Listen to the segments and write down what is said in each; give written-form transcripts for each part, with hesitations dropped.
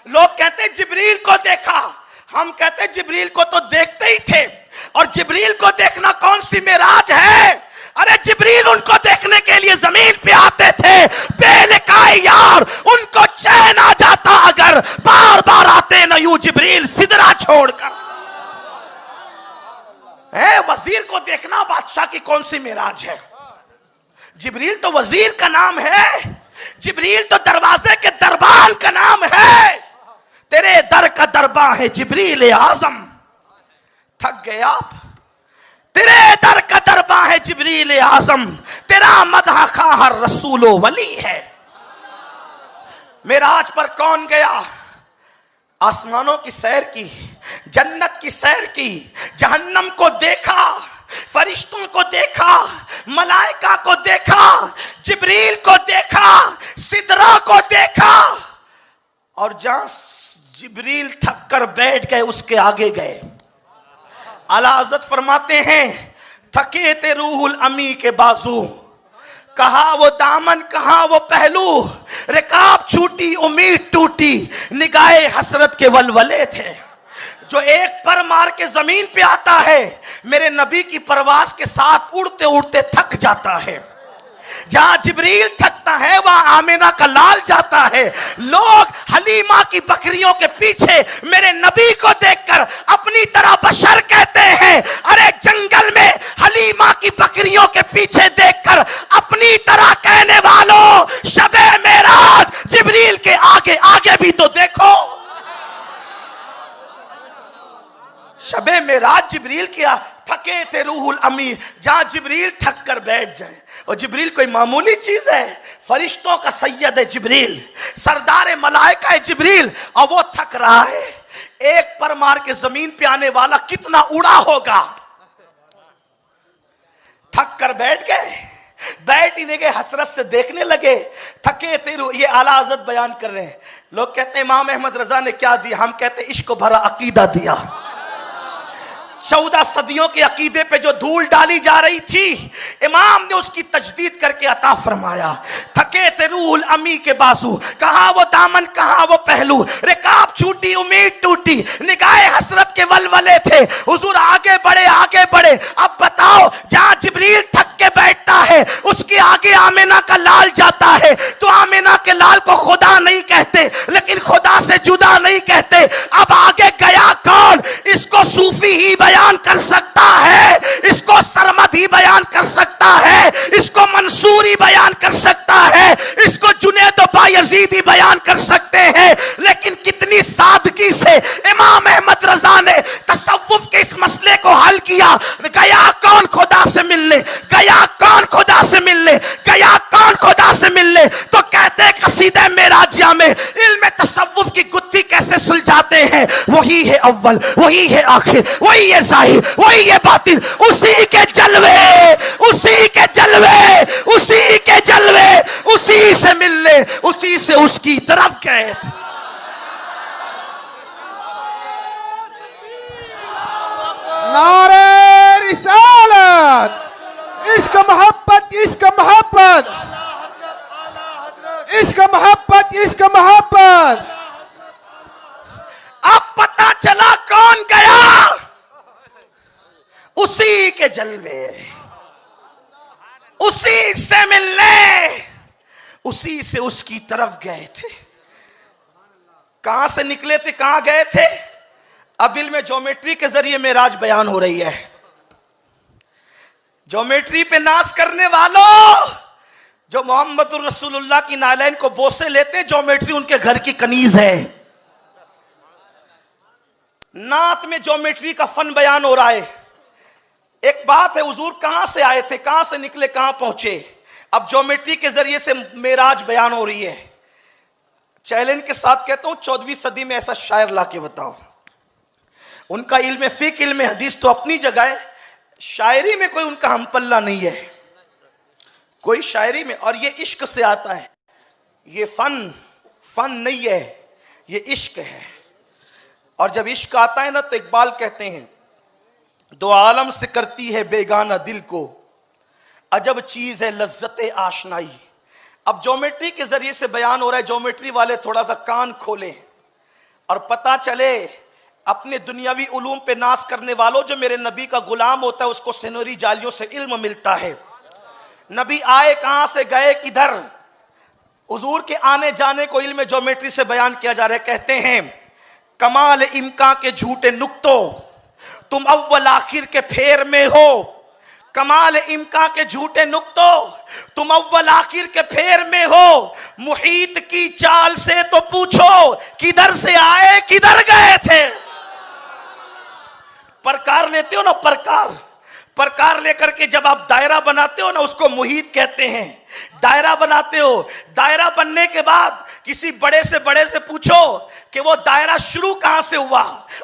लोग कहते हैं जिब्रील को देखा, हम कहते हैं जिब्रील को तो देखते ही थे, और जिब्रील को देखना कौन सी मेराज है? अरे जिब्रील उनको देखने के लिए जमीन पे आते थे, बेलिकाए यार उनको चैन आ जाता अगर बार बार आते न यूं जिब्रील सिदरा छोड़कर। वजीर को देखना बादशाह की कौन सी मेराज है? जिब्रील तो वजीर का नाम है, जिब्रील तो दरवाजे के दरबान का नाम है। तेरे दर का दरबान है जिब्रील आजम। थक गए आप? तेरे दर का दरबान है जिब्रील आजम, तेरा मदह खा हर रसूलो वली है। मेराज पर कौन गया? आसमानों की सैर की, जन्नत की सैर की, जहन्नम को देखा, फरिश्तों को देखा, मलाइका को देखा, जिब्रील को देखा, सिदरा को देखा, और जहां जिब्रील थक कर बैठ गए उसके आगे गए। आला हज़रत फरमाते हैं थके ते रूहुल अमी के बाजू, कहा वो दामन कहा वो पहलू, रिकाब छूटी उम्मीद टूटी, निगाहे हसरत के वलवले थे। जो एक पर मार के जमीन पे आता है, मेरे नबी की परवास के साथ उड़ते उड़ते थक जाता है। जहां जिब्रील थकता है वहां आमिना का लाल जाता है। लोग हलीमा की बकरियों के पीछे मेरे नबी को देखकर अपनी तरह बशर कहते हैं। अरे जंगल में हलीमा की बकरियों के पीछे देखकर अपनी तरह कहने वालों, शबे मेराज जिब्रील के आगे आगे भी तो देखो। शबे मेराज जिब्रील किया, थके थे रूहुल अमी, जहां जिब्रील थक कर बैठ जाए। और जिब्रील कोई मामूली चीज है, फरिश्तों का सैयद है जिब्रील, सरदार मलाइका है जिब्रील, और वो थक रहा है। एक पर मार के जमीन पे आने वाला कितना उड़ा होगा। थक कर बैठ गए, बैठ ही नहीं गए, हसरत से देखने लगे। थके तेरू, ये आला हज़रत बयान कर रहे हैं। लोग कहते हैं इमाम अहमद रजा ने क्या दिया, हम कहते हैं इश्क भरा अकीदा दिया। 14 सदियों के अकीदे पे जो धूल डाली जा रही थी, इमाम ने उसकी तजदीद करके अता फरमाया। थके थे रूहुल अमी के बाजू, कहा वो दामन कहा वो पहलू, रिकाब छूटी उम्मीद टूटी, निगाहे हसरत के वलवले थे। हुजूर आगे बढ़े आगे बढ़े। अब बताओ, जहां जिब्रील थक के बैठता है उसके आगे आमिना का लाल जाता है, तो आमिना के लाल को खुदा नहीं कहते, लेकिन खुदा से जुदा नहीं कहते। अब आगे गया कौन? इसको सूफी ही बयान कर सकता है, इसको सरमद ही बयान कर सकता है, इसको मंसूरी बयान कर सकता है, इसको जुनैद बायजीद ही बयान कर सकते हैं। लेकिन कितनी सादगी से इमाम अहमद रजा ने तसव्वुफ के इस मसले को हल किया। गया कौन खुदा से मिलने? गया कौन खुदा से मिलने? गया कौन खुदा से मिलने? तो कहते हैं कसीदे मेराजिया में इल्म तसव्वुफ की गुत्थी कैसे सुलझाते हैं। वही है अव्वल, वही है आखिर, वही है ज़ाहिर, वही है बातिन, उसी के जलवे, उसी के जलवे, उसी के जलवे, उसी से मिलने, उसी से उसकी तरफ गए। नारे रिसालत, इश्क मोहब्बत, इश्क मोहब्बत, इश्क मोहब्बत, इश्क मोहब्बत। अब पता चला कौन गया? उसी के जलवे, उसी से मिलने, उसी से उसकी तरफ गए थे। कहां से निकले थे, कहां गए थे? अब इल्म ज्योमेट्री के जरिए मेराज बयान हो रही है। ज्योमेट्री पे नाज करने वालों, जो मोहम्मद रसूलुल्लाह की नालैन को बोसे लेते, ज्योमेट्री उनके घर की कनीज है। नात में ज्योमेट्री का फन बयान हो रहा है। एक बात है, हुजूर कहां से आए थे, कहां से निकले, कहां पहुंचे। अब ज्योमेट्री के जरिए से मेराज बयान हो रही है। चैलेंज के साथ कहता हूं, 14वीं सदी में ऐसा शायर ला के बताओ। उनका इल्म फिक, इल्म हदीस तो अपनी जगह है, शायरी में कोई उनका हमपल्ला नहीं है, कोई शायरी में। और ये इश्क से आता है, ये फन नहीं है, ये इश्क है। और जब इश्क आता है ना, तो इकबाल कहते हैं दो आलम से करती है बेगाना दिल को, अजब चीज है लज्जत आशनाई। अब ज्योमेट्री के जरिए से बयान हो रहा है। ज्योमेट्री वाले थोड़ा सा कान खोलें, और पता चले अपने दुनियावी उलूम पे नाश करने वालों, जो मेरे नबी का गुलाम होता है उसको सिनोरी जालियों से इल्म मिलता है। नबी आए कहां से, गए किधर? हुजूर के आने जाने को इल्म ज्योमेट्री से बयान किया जा रहा है। कहते हैं कमाल इम्का के झूठे नुक्तों, तुम अव्वल आखिर के फेर में हो। कमाल इम्का के झूठे नुक्तों, तुम अव्वल आखिर के फेर में हो। मुहीत की चाल से तो पूछो, किधर से आए किधर गए थे। प्रकार लेते हो ना, प्रकार लेकर के जब आप दायरा बनाते हो ना, उसको मुहीत कहते हैं। दायरा बनाते हो, दायरा बनने के बाद किसी बड़े से पूछो कि वो दायरा शुरू कहां से हुआ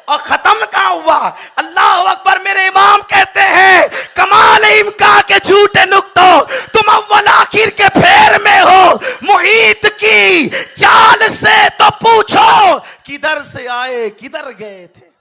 और खत्म कहां हुआ। अल्लाह अकबर। मेरे इमाम कहते हैं कमाल इम्का के झूठे नुक्तों, तुम अव्वल आखिर के फेर में हो। मुहीत की चाल से तो पूछो, किधर से आए किधर गए थे।